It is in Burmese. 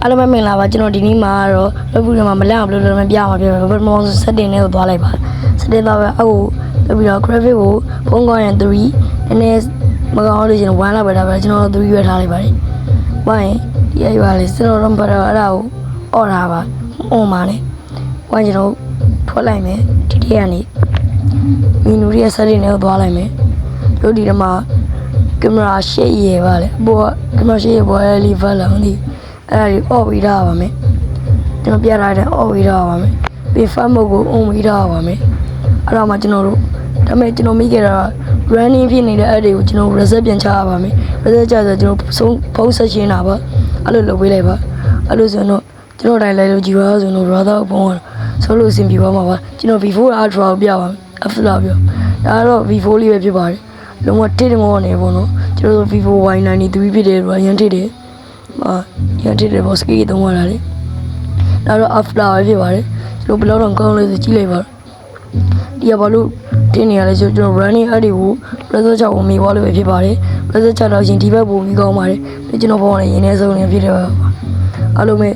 အားလုံးပဲမင်္ဂလာပါကျွန်တော်ဒီနေ့မှာတော့လုပ်ပြီးတော့မလက်အောင်ဘယ်လိုလုပ်မပြမှာပြောဘယ်မှာ setting နဲ့ကိုသွားလိုက်ပါ setting သွားပဲအခုလုပ်ပြီးတော့ graphic ကိုဖုန်းကောင်းရင်3နည်းနည်းမကောင်းလို့ကျွန်တော်1လောက်ပဲထားပါကျွန်တော်3ရွေးထားလိုက်ပါတယ်။ဝိုင်းဒီအရွာလေးကျွန်တော်တော့ဘာတော့အဲ့ဒါကိုအော်ထားပါအွန်ပါနဲ့ဝိုင်းကျွန်တော်ထွက်လိုက်မယ်ဒီတည်းကနေမီနူရဲ့ setting နဲ့ကိုသွားလိုက်မယ်တို့ဒီမှာကင်မရာရှေ့ရပါလေဘောကင်မရာရှေ့ရပေါ်လေ level လာမသိအဲ့ဒါကြီးအော်ပြီးထားပါမယ်ကျွန်တော်ပြထားတဲ့အော်ပြီးထားပါမယ်ပြီး farm mode ကို on ပြီးထားပါမယ်အဲ့တော့မှကျွန်တော်တို့ဒါပေမဲ့ကျွန်တော်မိခဲ့တာ running ဖြစ်နေတဲ့ app တွေကိုကျွန်တော် reset ပြန်ချရပါမယ် reset ချဆိုကျွန်တော်ဖုန်းဆက်ရှင်းတာပါအဲ့လိုလုပ်ပေးလိုက်ပါအဲ့လိုဆိုတော့ကျွန်တော်တိုင်းလိုက်လို့ကြည့်ပါဆိုတော့ rather ဘုံဆိုလို့အဆင်ပြေပါမှာပါကျွန်တော် V4 Ultra ကိုပြပါမယ် after ပြောဒါကတော့ V4 လေးပဲဖြစ်ပါတယ်လုံးဝတစ်ငေါနေပေါ့နော်ကျွန်တော် Vivo Y93 ဖြစ်တယ်ရန်တစ်တယ်ရန်တစ်တယ်ဘောစကီသုံးရတာလေဒါတော့ after ပဲဖြစ်ပါတယ်ကျွန်တော်ဘယ်လောက်တော့ကောင်းလဲဆိုကြည့်လိုက်ပါဒီကဘာလို့တင်းနေရလဲဆိုကျွန်တော် running app တွေကို browser ချဝင်မိသွားလို့ပဲဖြစ်ပါတယ် browser ချတော့ရှင်ဒီဘက်ပို့ပြီးကောင်းပါတယ်ကျွန်တော်ဘောနဲ့ရင်းနေဆုံးနေဖြစ်တယ်ပါအားလုံးပဲ